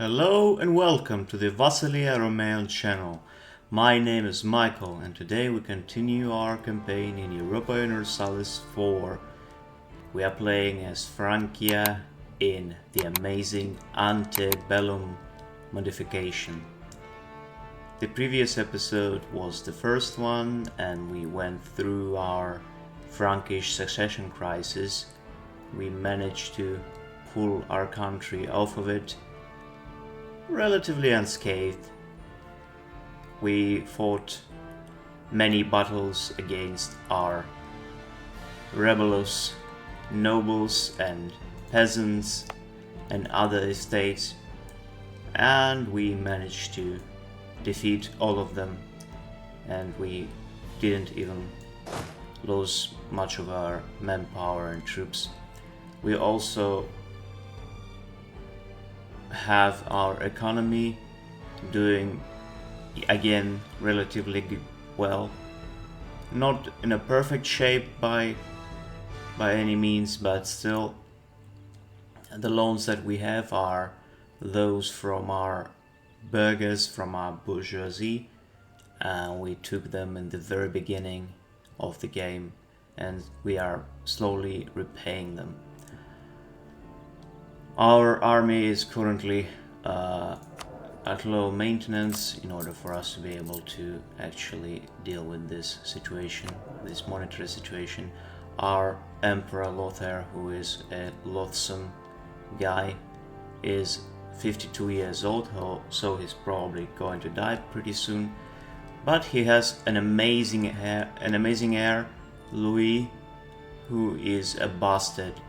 Hello and welcome to the Vassalia Romeo channel. My name is Michael and today we continue our campaign in Europa Universalis 4. We are playing as Francia in the amazing Ante Bellum modification. The previous episode was the first one and we went through our Frankish succession crisis. We managed to pull our country off of it relatively unscathed. We fought many battles against our rebellious nobles and peasants and other estates, and we managed to defeat all of them, and we didn't even lose much of our manpower and troops. We also have our economy doing again relatively well, not in a perfect shape by any means, but still the loans that we have are those from our burghers, from our bourgeoisie, and we took them in the very beginning of the game and we are slowly repaying them. Our army is currently at low maintenance in order for us to be able to actually deal with this situation, this monetary situation. Our Emperor Lothair, who is a loathsome guy, is 52 years old, so he's probably going to die pretty soon. But he has an amazing heir, Louis, who is a bastard,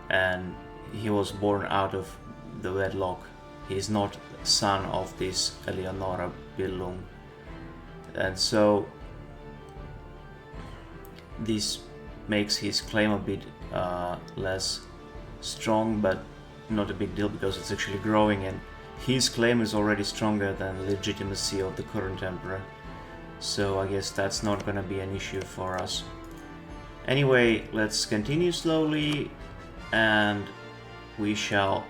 and he was born out of the wedlock. He is not son of this Eleonora Bellum, and so this makes his claim a bit less strong, but not a big deal because it's actually growing, and his claim is already stronger than the legitimacy of the current emperor, so I guess that's not gonna be an issue for us. Anyway, let's continue slowly and we shall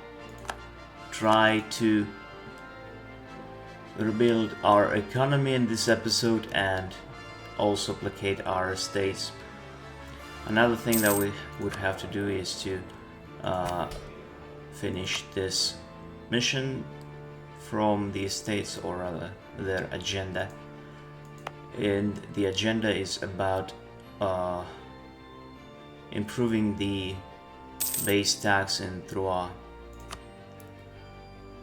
try to rebuild our economy in this episode and also placate our estates. Another thing that we would have to do is to finish this mission from the estates, or rather their agenda. And the agenda is about improving the base tax in Troyes.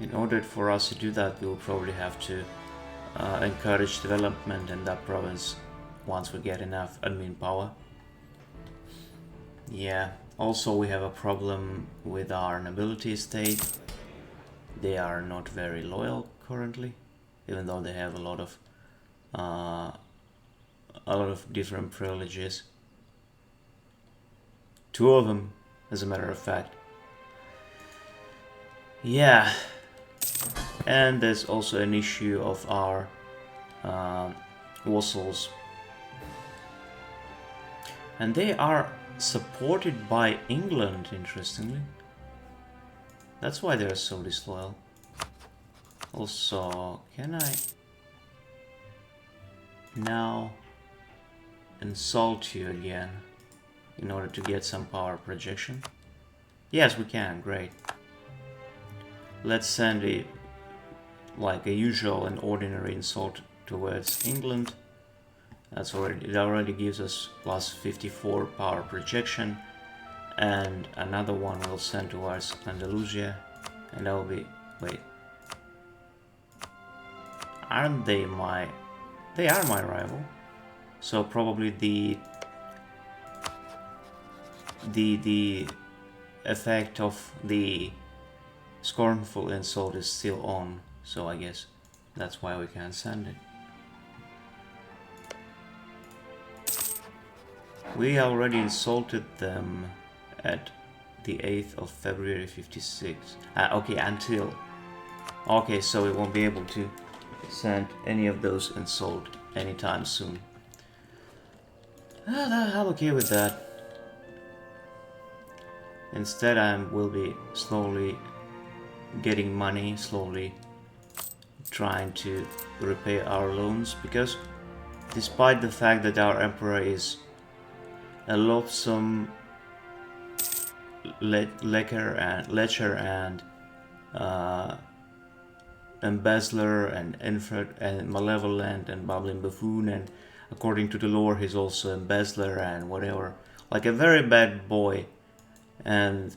In order for us to do that, we will probably have to encourage development in that province once we get enough admin power. Yeah, also we have a problem with our nobility estate. They are not very loyal currently, even though they have a lot of different privileges. Two of them, as a matter of fact. Yeah, and there's also an issue of our vassals, and they are supported by England, interestingly. That's why they're so disloyal. Also, can I now insult you again in order to get some power projection? Yes, we can. Great. Let's send a usual and ordinary insult towards England. It already gives us plus 54 power projection, and another one we'll send towards Andalusia, and that will be, wait, aren't they they are my rival, so probably the effect of the scornful insult is still on, so I guess that's why we can't send it. We already insulted them at the 8th of February 56. Okay, until. Okay, so we won't be able to send any of those insult anytime soon. I'm okay with that. Instead, I will be slowly getting money, slowly trying to repay our loans, because despite the fact that our emperor is a loathsome lecher and embezzler and infert and malevolent and babbling buffoon, and according to the lore he's also embezzler and whatever, like a very bad boy, and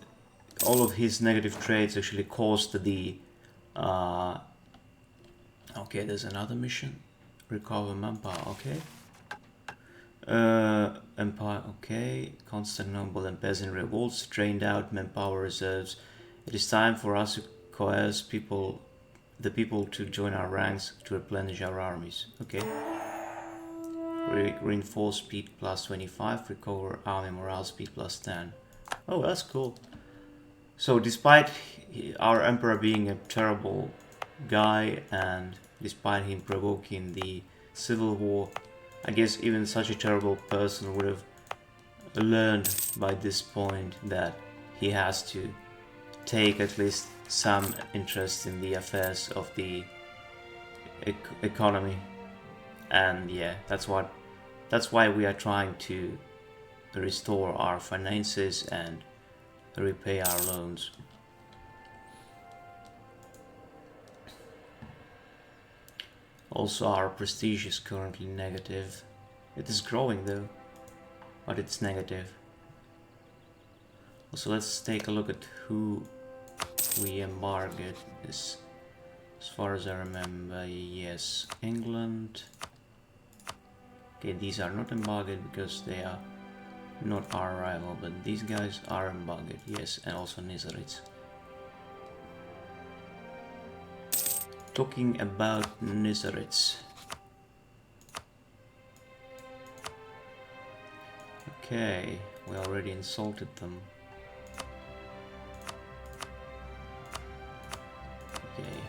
all of his negative traits actually caused the okay, there's another mission, recover manpower, okay, empire, okay, Constantinople and peasant revolts, drained out manpower reserves. It is time for us to coerce the people to join our ranks to replenish our armies. Okay. Reinforce speed plus 25, recover army morale speed plus 10. Oh, that's cool. So despite our emperor being a terrible guy and despite him provoking the civil war, I guess even such a terrible person would have learned by this point that he has to take at least some interest in the affairs of the economy. And yeah, that's why we are trying to restore our finances and repay our loans. Also, our prestige is currently negative. It is growing though, but it's negative. Also, let's take a look at who we embargoed. As far as I remember, yes, England. Okay, these are not embargoed because they are not our rival, but these guys are embargoed, yes, and also Nizarites. Talking about Nizarites. Okay, we already insulted them. Okay.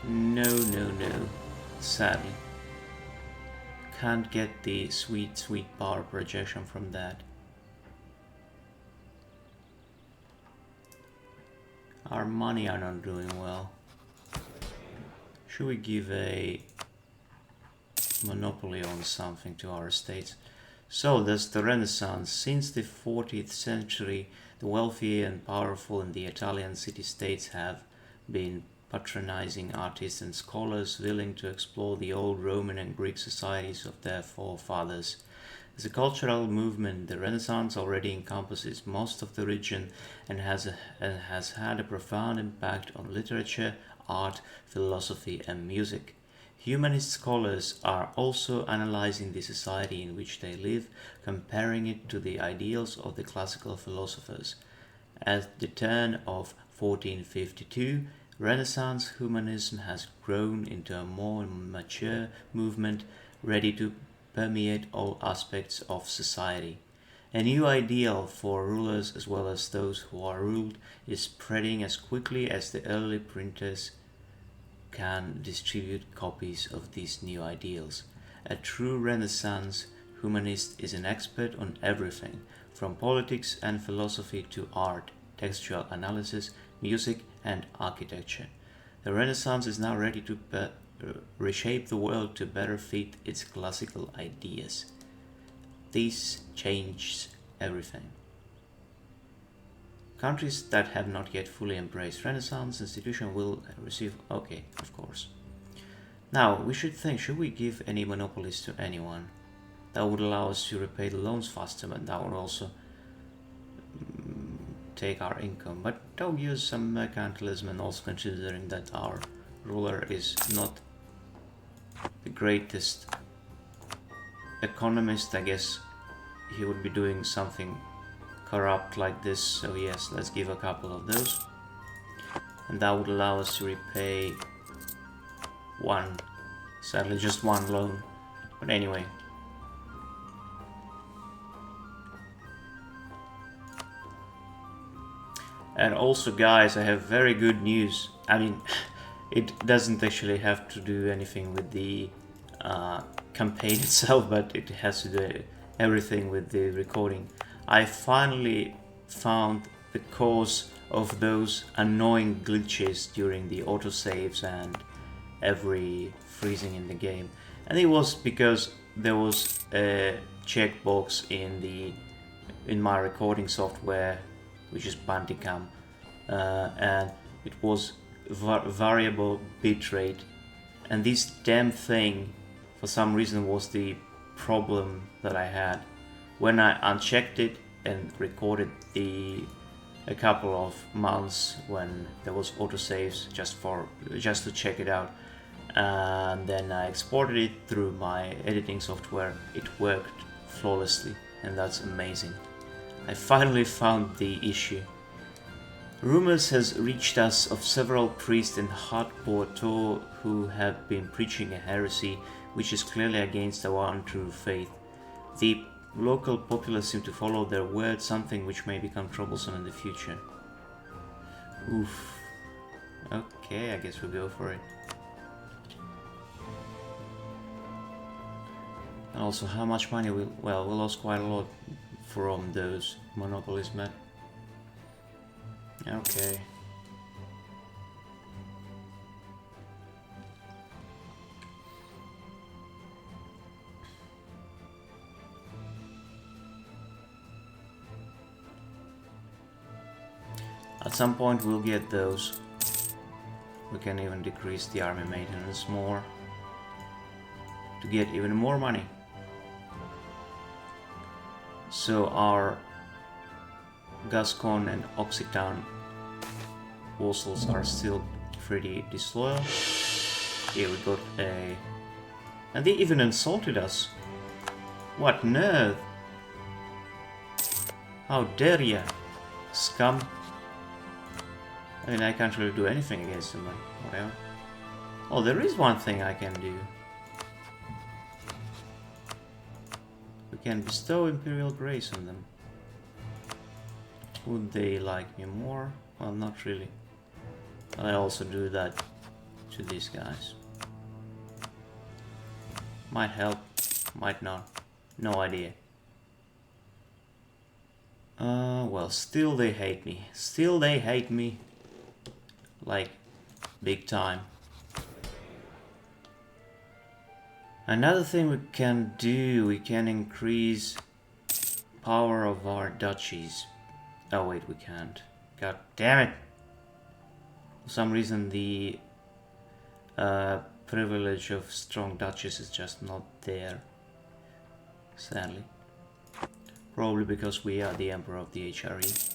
No. Sadly. Can't get the sweet power projection from that. Our money are not doing well. Should we give a monopoly on something to our states? So that's the Renaissance. Since the 14th century, the wealthy and powerful in the Italian city-states have been patronizing artists and scholars willing to explore the old Roman and Greek societies of their forefathers. As a cultural movement, the Renaissance already encompasses most of the region and has had a profound impact on literature, art, philosophy, and music. Humanist scholars are also analyzing the society in which they live, comparing it to the ideals of the classical philosophers. At the turn of 1452, Renaissance humanism has grown into a more mature movement, ready to permeate all aspects of society. A new ideal for rulers as well as those who are ruled is spreading as quickly as the early printers can distribute copies of these new ideals. A true Renaissance humanist is an expert on everything, from politics and philosophy to art, textual analysis, music, and architecture. The Renaissance is now ready to reshape the world to better fit its classical ideas. This changes everything. Countries that have not yet fully embraced Renaissance institution will receive... Okay, of course. Now, we should think, should we give any monopolies to anyone? That would allow us to repay the loans faster, but that would also take our income. But don't use some mercantilism, and also considering that our ruler is not the greatest economist, I guess he would be doing something corrupt like this. So yes, let's give a couple of those, and that would allow us to repay one, sadly just one loan, but anyway. And also, guys, I have very good news. I mean, it doesn't actually have to do anything with the campaign itself, but it has to do everything with the recording. I finally found the cause of those annoying glitches during the autosaves and every freezing in the game. And it was because there was a checkbox in my recording software, which is Bandicam, and it was variable bitrate, and this damn thing for some reason was the problem that I had. When I unchecked it and recorded a couple of months when there was autosaves just to check it out, and then I exported it through my editing software, it worked flawlessly, and that's amazing. I finally found the issue. Rumors has reached us of several priests in Haute-Porto who have been preaching a heresy which is clearly against our untrue faith. The local populace seem to follow their word, something which may become troublesome in the future. Oof. Okay, I guess we'll go for it. And also, how much money we lost quite a lot from those monopolies, but okay. At some point we'll get those. We can even decrease the army maintenance more to get even more money. So our Gascon and Occitan vassals are still pretty disloyal. Here we got a... And they even insulted us. What nerve! How dare ya, scum! I mean, I can't really do anything against them, like, whatever. Oh, there is one thing I can do. We can bestow imperial grace on them. Would they like me more? Well, not really. But I also do that to these guys. Might help, might not. No idea. Well, still they hate me. Still they hate me. Like, big time. Another thing we can do, we can increase power of our duchies. Oh wait, we can't. God damn it! For some reason the privilege of strong duchies is just not there. Sadly. Probably because we are the emperor of the HRE.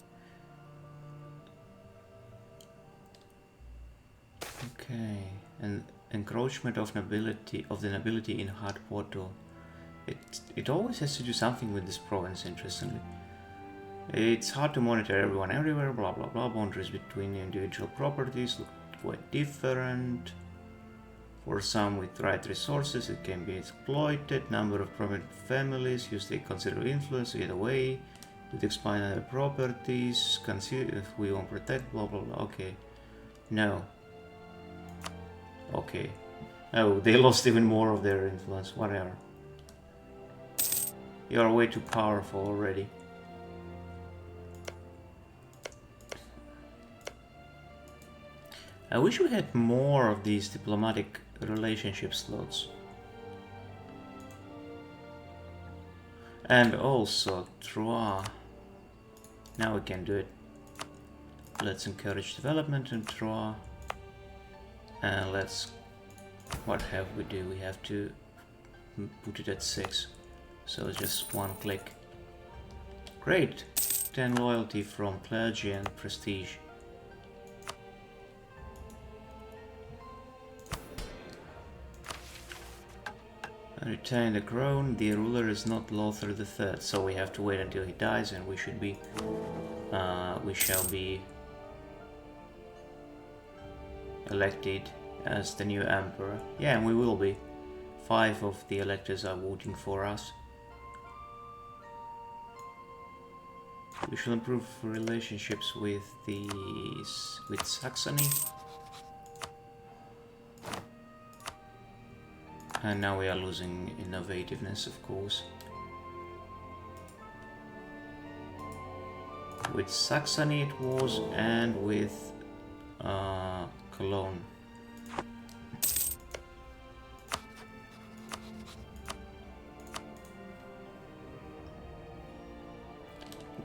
Okay, and encroachment of the nobility in Haute-Porto. It always has to do something with this province, interestingly. It's hard to monitor everyone everywhere, blah blah blah. Boundaries between individual properties look quite different. For some with right resources, it can be exploited. Number of prominent families use their considerable influence to get away with expand other properties. Consider if we won't protect, blah blah blah. Okay, no. Okay. Oh, they lost even more of their influence. Whatever. You are way too powerful already. I wish we had more of these diplomatic relationship slots. And also, Troyes. Now we can do it. Let's encourage development in Troyes. And let's... What have we do? We have to put it at 6. So just one click. Great! 10 loyalty from clergy and prestige. Retain the crown. The ruler is not Lothair III, so we have to wait until he dies, and we should be... we shall be elected as the new emperor. Yeah, and we will be. 5 of the electors are voting for us. We shall improve relationships with Saxony. And now we are losing innovativeness, of course. with Saxony it was, and with Cologne.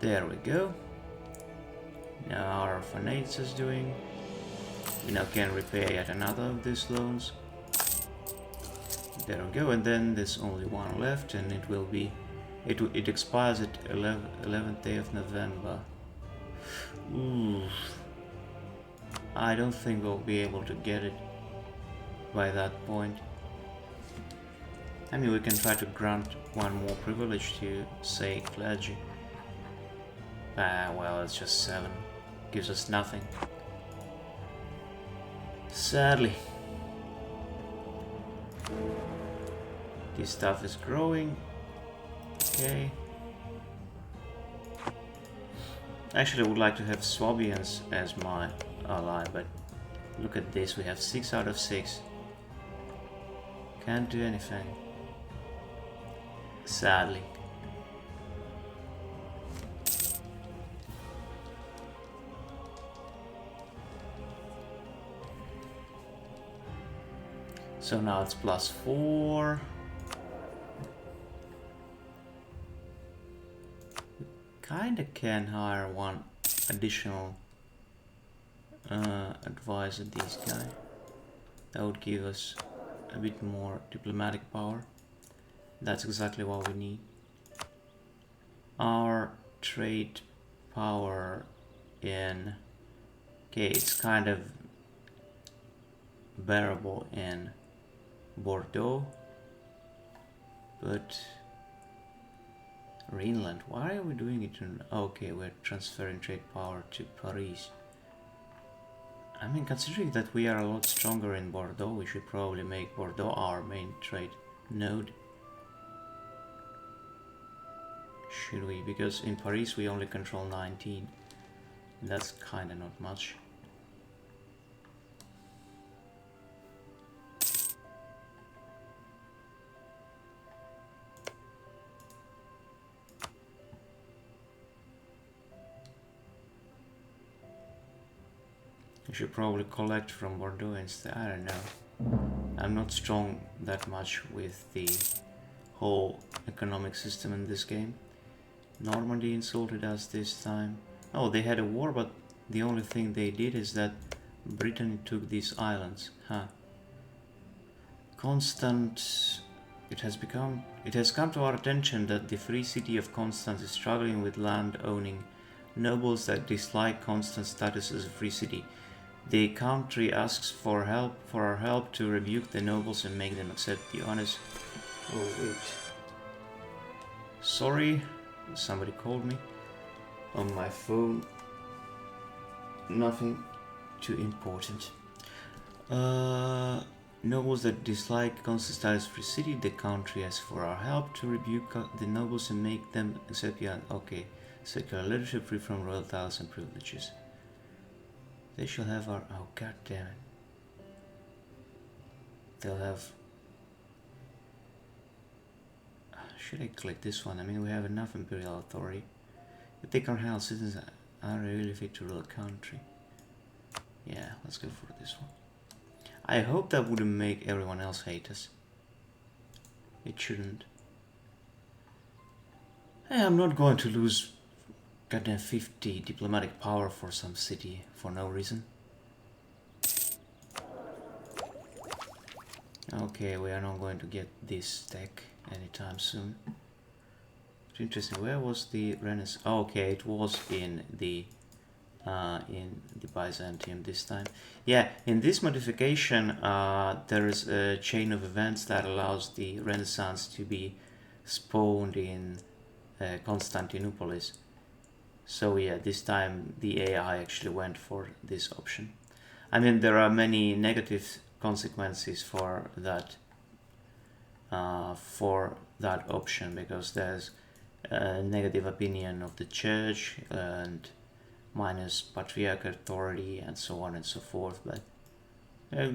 There we go. Now our finance is doing. We now can repay yet another of these loans. There we go, and then there's only one left, and it will be. It expires at 11th day of November. Ooh. I don't think we'll be able to get it by that point. I mean, we can try to grant one more privilege to, say, clergy. Ah, well, it's just 7. Gives us nothing. Sadly. This stuff is growing. Okay. Actually, I would like to have Swabians as my ally, but look at this. We have 6 out of 6. Can't do anything. Sadly. So now it's +4. We kinda can hire one additional advisor, this guy. That would give us a bit more diplomatic power. That's exactly what we need. Our trade power in... Okay, it's kind of bearable in Bordeaux, but Rhineland, why are we doing it in... Okay, we're transferring trade power to Paris. I mean, considering that we are a lot stronger in Bordeaux, we should probably make Bordeaux our main trade node. Should we? Because in Paris we only control 19. That's kinda not much. I should probably collect from Bordeaux instead. I don't know. I'm not strong that much with the whole economic system in this game. Normandy insulted us this time. Oh, they had a war, but the only thing they did is that Britain took these islands. Huh. Constant... It has come to our attention that the free city of Constance is struggling with land owning nobles that dislike Constance's status as a free city. The country asks for our help to rebuke the nobles and make them accept the honest... Oh wait. Sorry, somebody called me on my phone. Nothing too important. Nobles that dislike Constantine's free city, the country asks for our help to rebuke the nobles and make them accept the... Okay, secular leadership free from royal titles and privileges. They shall have our... Oh, god damn it. They'll have... Should I click this one? I mean, we have enough imperial authority. If they can't handle citizens, are really fit to rule a country. Yeah, let's go for this one. I hope that wouldn't make everyone else hate us. It shouldn't. Hey, I'm not going to lose goddamn 50 diplomatic power for some city for no reason. Okay, we are not going to get this tech anytime soon. It's interesting. Where was the Renaissance? Oh, okay, it was in the Byzantium this time. Yeah, in this modification, there is a chain of events that allows the Renaissance to be spawned in Constantinople. So yeah, this time the AI actually went for this option. I mean, there are many negative consequences for that option, because there's a negative opinion of the church and minus patriarchal authority and so on and so forth. But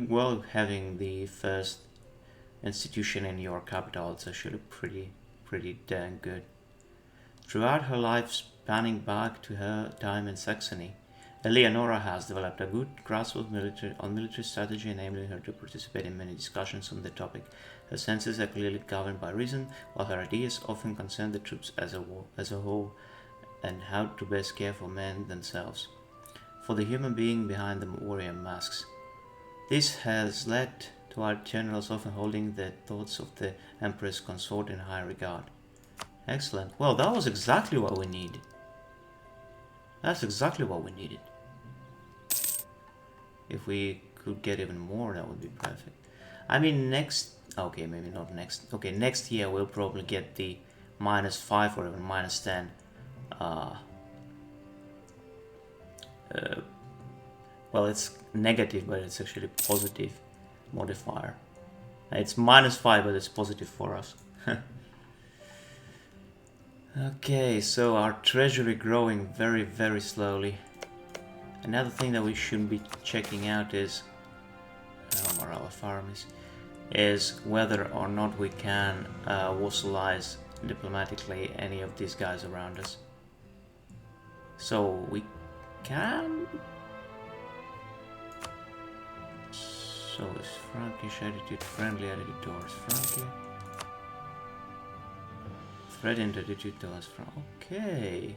well, having the first institution in your capital is actually pretty dang good. Throughout her panning back to her time in Saxony. Eleonora has developed a good grasp of military strategy, enabling her to participate in many discussions on the topic. Her senses are clearly governed by reason, while her ideas often concern the troops as a whole and how to best care for men themselves, for the human being behind the warrior masks. This has led to our generals often holding the thoughts of the Empress consort in high regard. Excellent. Well, that was exactly what we needed. That's exactly what we needed. If we could get even more, that would be perfect. I mean, okay, maybe not next. Okay, next year we'll probably get the -5 or even -10. Well, it's negative, but it's actually positive modifier. It's -5, but it's positive for us. Okay, so our treasury growing very, very slowly. Another thing that we should be checking out is morale farms, is whether or not we can vassalize diplomatically any of these guys around us. So we can. So is Frankish attitude friendly attitude towards Frankie? Threatened attitude towards Frankie. Okay.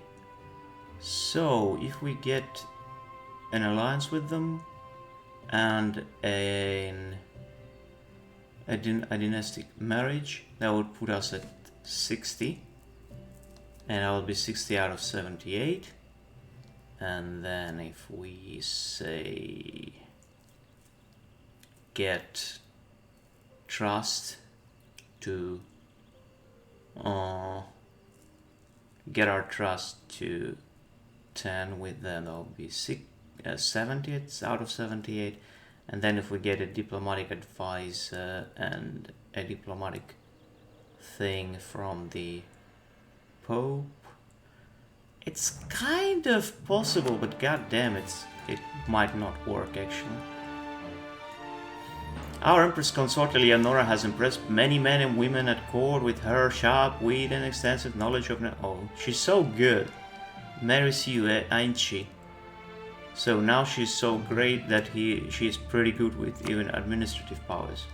So if we get an alliance with them and a dynastic marriage, that would put us at 60, and I will be 60 out of 78. And then if we say get trust to get our trust to 10 with them, that will be 70 out of 78. And then if we get a diplomatic advisor and a diplomatic thing from the Pope, it's kind of possible, but god damn it might not work actually. Our Empress Consort Eleonora has impressed many men and women at court with her sharp wit and extensive knowledge of... Oh, she's so good. Marries you, ain't she? So now she's so great that she's pretty good with even administrative powers.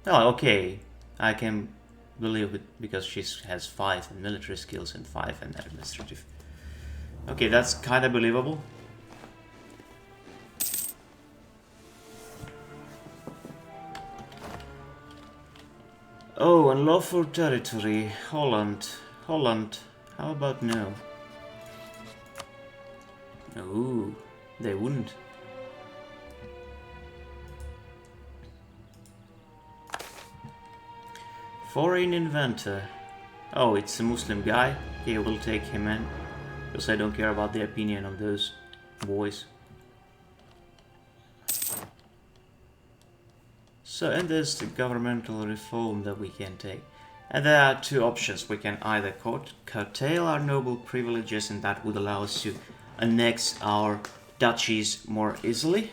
Oh, okay. I can believe it because she has 5 in military skills and 5 in administrative. Okay, that's kind of believable. Oh, and lawful territory, Holland. How about no? Ooh, they wouldn't. Foreign inventor. Oh, it's a Muslim guy. Okay, we'll take him in, because I don't care about the opinion of those boys. So, and there's the governmental reform that we can take. And there are 2 options. We can either curtail our noble privileges, and that would allow us to annex our duchies more easily.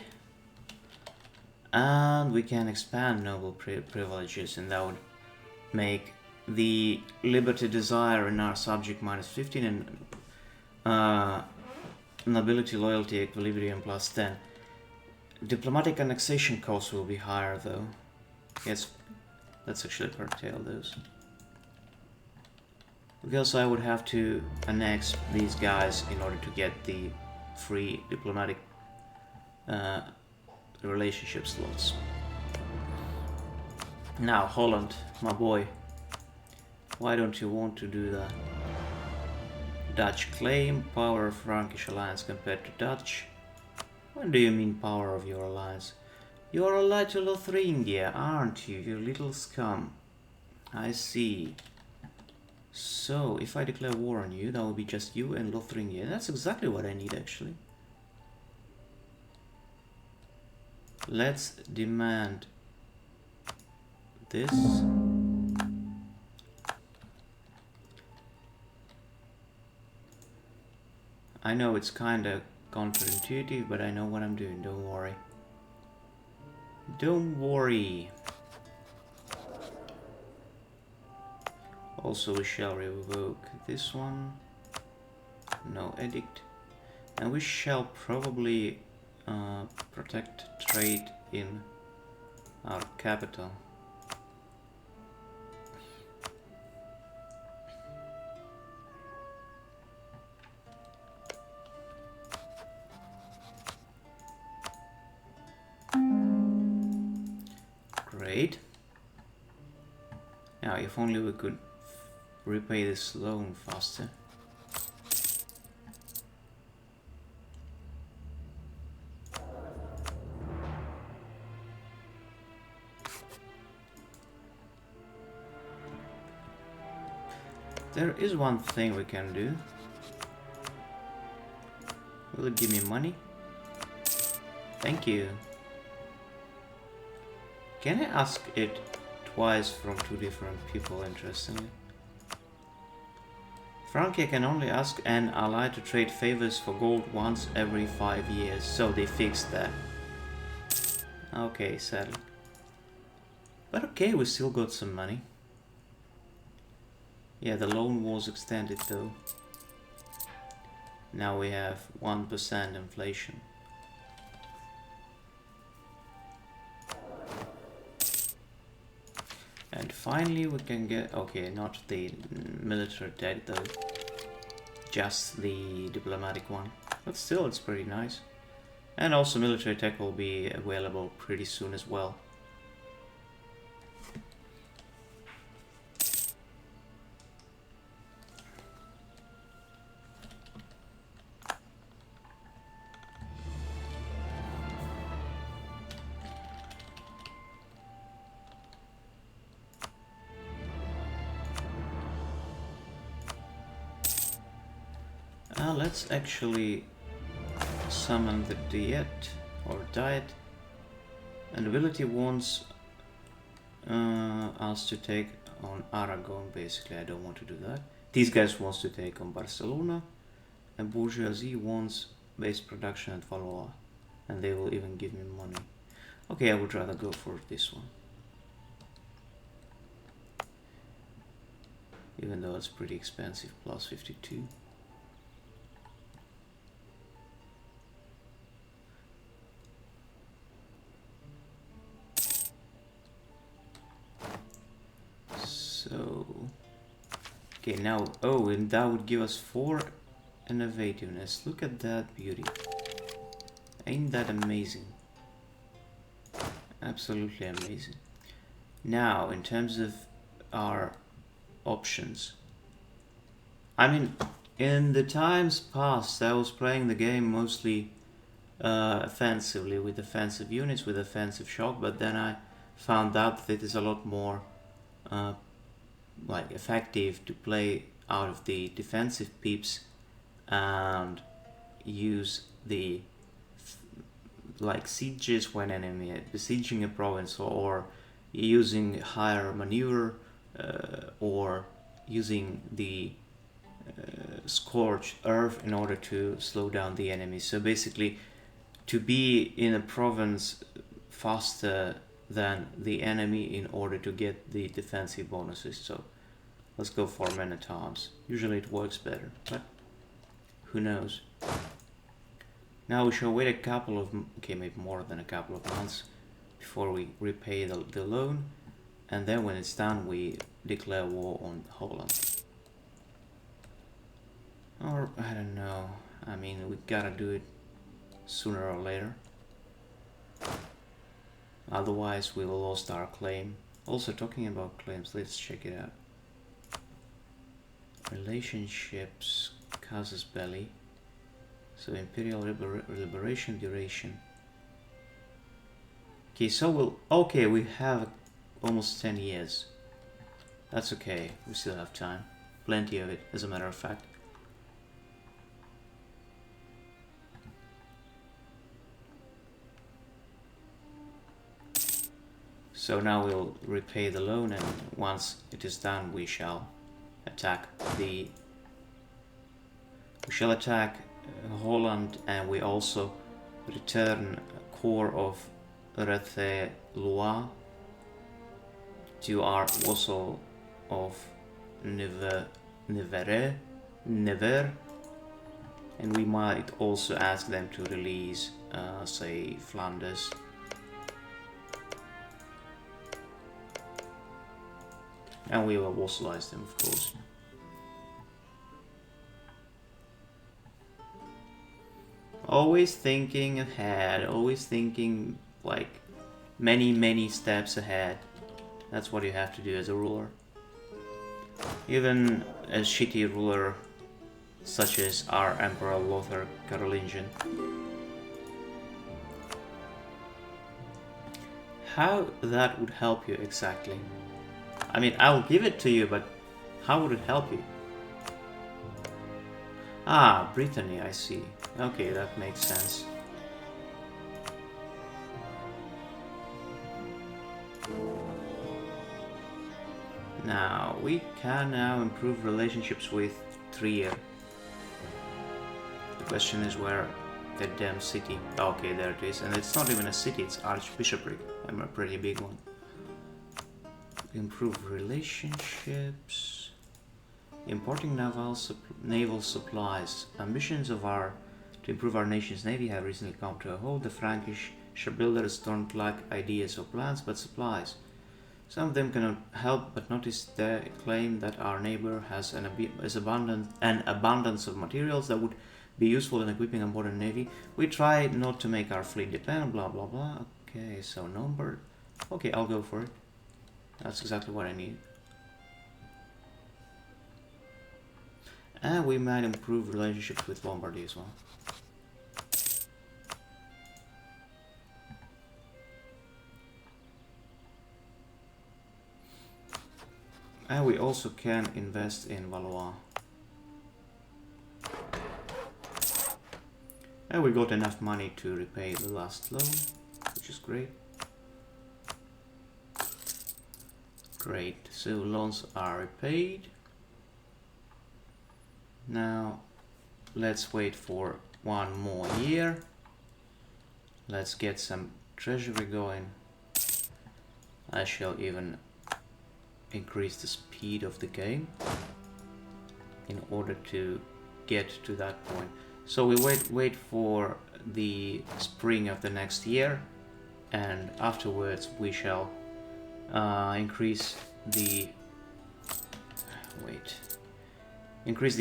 And we can expand noble privileges, and that would make the liberty desire in our subject -15 and nobility loyalty equilibrium +10. Diplomatic annexation costs will be higher though. Yes, let's actually curtail those. Because I would have to annex these guys in order to get the free diplomatic relationship slots. Now, Holland, my boy, why don't you want to do that? Dutch claim, power of Frankish alliance compared to Dutch. What do you mean power of your alliance? You're allied to Lothringia, aren't you, you little scum? I see. So, if I declare war on you, that will be just you and Lothringia. That's exactly what I need, actually. Let's demand this. I know it's kinda counterintuitive, but I know what I'm doing, don't worry. Don't worry. Also we shall revoke this one. No edict. And we shall probably protect trade in our capital. Great. Now, if only we could repay this loan faster. There is one thing we can do. Will it give me money? Thank you. Can I ask it twice from two different people, interestingly? Francia can only ask an ally to trade favors for gold once every 5 years, so they fixed that. Okay, sadly. But okay, we still got some money. Yeah, the loan was extended though. Now we have 1% inflation. And finally we can get, okay, not the military debt though, just the diplomatic one. But still, it's pretty nice. And also military tech will be available pretty soon as well. Let's actually summon the diet. And ability wants us to take on Aragon. Basically, I don't want to do that. These guys wants to take on Barcelona, and bourgeoisie wants base production at Valois, and they will even give me money. Okay, I would rather go for this one, even though it's pretty expensive. Plus 52. So, okay, now, oh, and that would give us 4 innovativeness. Look at that beauty. Ain't that amazing? Absolutely amazing. Now, in terms of our options, I mean, in the times past, I was playing the game mostly offensively, with offensive units, with offensive shock, but then I found out that it is a lot more like effective to play out of the defensive peeps and use the like sieges when enemy besieging a province, or using higher maneuver, or using the scorched earth in order to slow down the enemy. So basically, to be in a province faster than the enemy in order to get the defensive bonuses. So let's go for men-at-arms. Usually it works better, but who knows. Now we shall wait a couple of, okay, maybe more than a couple of months before we repay the loan, and then when it's done we declare war on Holland. Or, I don't know, I mean, we gotta do it sooner or later. Otherwise we will lose our claim. Also, talking about claims, let's check it out. Relationships, casus belli. So imperial liberation duration. Okay, so we have almost 10 years. That's okay, we still have time. Plenty of it, as a matter of fact. So now we'll repay the loan, and once it is done we shall attack Holland, and we also return a core of Lothair to our vassal of Never. And we might also ask them to release, say, Flanders. And we will vassalize them, of course. Always thinking ahead, always thinking like many steps ahead. That's what you have to do as a ruler. Even a shitty ruler such as our Emperor Lothair Carolingian. How that would help you exactly? I mean, I'll give it to you, but how would it help you? Ah, Brittany, I see. Okay, that makes sense. Now, we can now improve relationships with Trier. The question is where the damn city... Okay, there it is. And it's not even a city, it's Archbishopric. I'm a pretty big one. Improve relationships. Importing naval supplies. Ambitions of to improve our nation's navy have recently come to a halt. The Frankish shipbuilders don't lack ideas or plans, but supplies. Some of them cannot help but notice the claim that our neighbor has an abundance of materials that would be useful in equipping a modern navy. We try not to make our fleet depend, blah blah blah. Okay, so number. Okay, I'll go for it. That's exactly what I need. And we might improve relationships with Lombardy as well. And we also can invest in Valois. And we got enough money to repay the last loan, which is great. Great, so loans are repaid. Now, let's wait for one more year. Let's get some treasury going. I shall even increase the speed of the game in order to get to that point. So we wait for the spring of the next year, and afterwards we shall increase the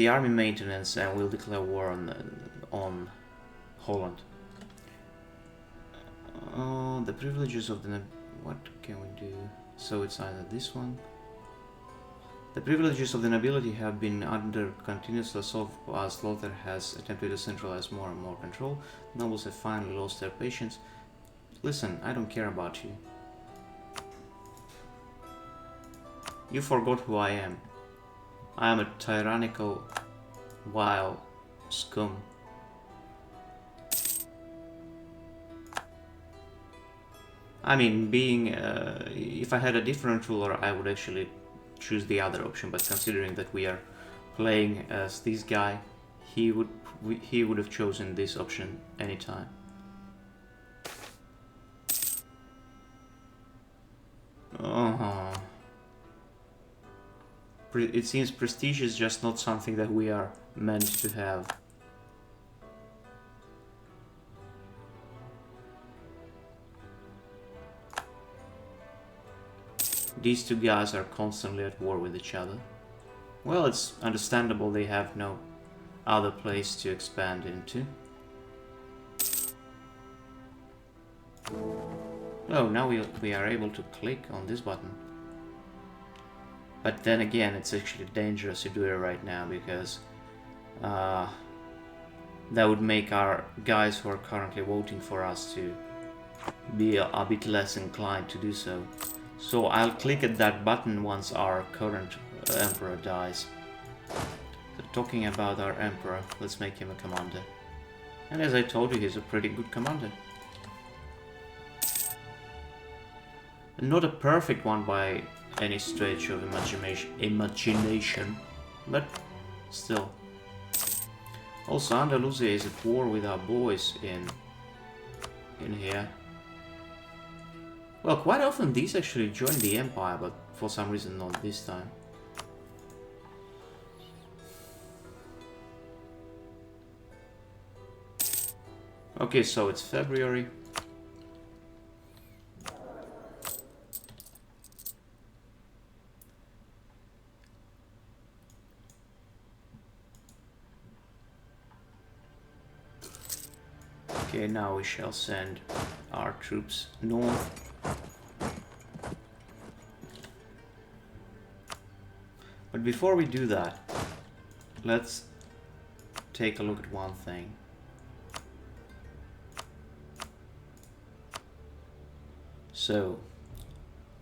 army maintenance, and we'll declare war on Holland. The privileges of the... What can we do? So it's either this one. The privileges of the nobility have been under continuous assault as Lothair has attempted to centralize more and more control. Nobles have finally lost their patience. Listen, I don't care about you. You forgot who I am. I am a tyrannical, vile scum. I mean, if I had a different ruler, I would actually choose the other option, but considering that we are playing as this guy, he would have chosen this option anytime. It seems prestige is just not something that we are meant to have. These two guys are constantly at war with each other. Well, it's understandable, they have no other place to expand into. Oh, now we are able to click on this button. But then again, it's actually dangerous to do it right now, because that would make our guys who are currently voting for us to be a bit less inclined to do so. So I'll click at that button once our current emperor dies. So talking about our emperor, let's make him a commander. And as I told you, he's a pretty good commander. Not a perfect one by any stretch of imagination, but still. Also, Andalusia is at war with our boys in here. Well, quite often these actually join the empire, but for some reason not this time. Okay, so it's February. Okay, now we shall send our troops north. But before we do that, let's take a look at one thing. So,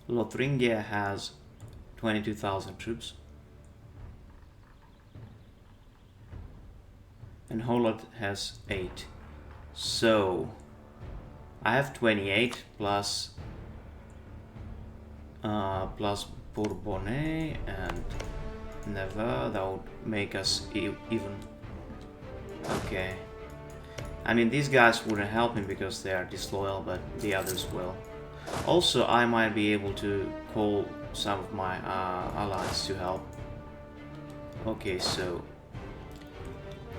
Lothringia has 22,000 troops. And Holland has 8. So, I have 28 plus Bourbonnais and Never. That would make us even. Okay. I mean, these guys wouldn't help him because they are disloyal, but the others will. Also, I might be able to call some of my allies to help. Okay, so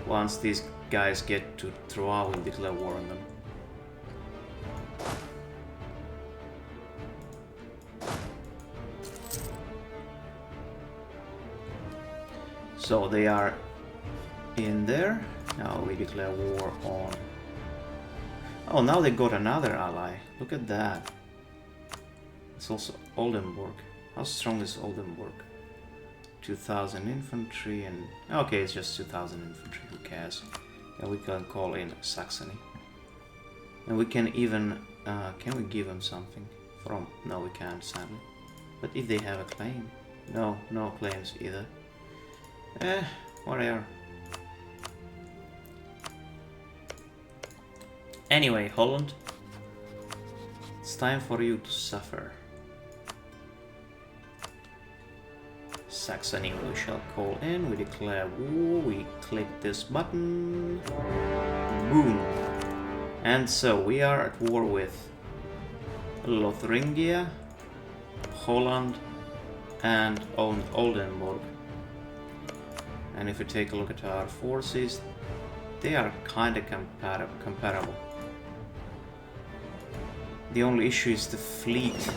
once these guys get to Troyes, we'll declare war on them. So they are in there. Now we declare war on... Oh, now they got another ally. Look at that. It's also Oldenburg. How strong is Oldenburg? 2,000 infantry and... Okay, it's just 2,000 infantry, who cares? And we can call in Saxony. And we can even... can we give them something from... No, we can't, sadly. But if they have a claim... No, no claims either. Whatever. Anyway, Holland. It's time for you to suffer. Saxony we shall call in, we declare war, we click this button, boom. And so we are at war with Lothringia, Holland and Oldenburg. And if we take a look at our forces, they are kinda comparable. The only issue is the fleet.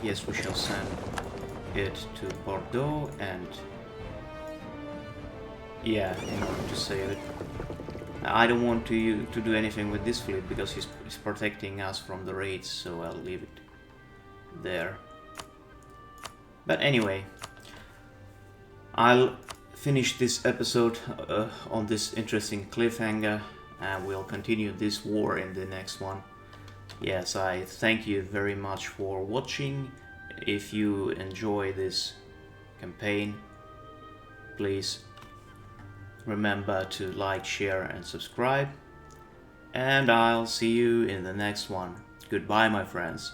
Yes, we shall send it to Bordeaux and yeah, in order to save it. I don't want to do anything with this fleet because he's protecting us from the raids, so I'll leave it there. But anyway, I'll finish this episode on this interesting cliffhanger, and we'll continue this war in the next one. Yes, I thank you very much for watching. If you enjoy this campaign, please remember to like, share and subscribe. And I'll see you in the next one. Goodbye, my friends.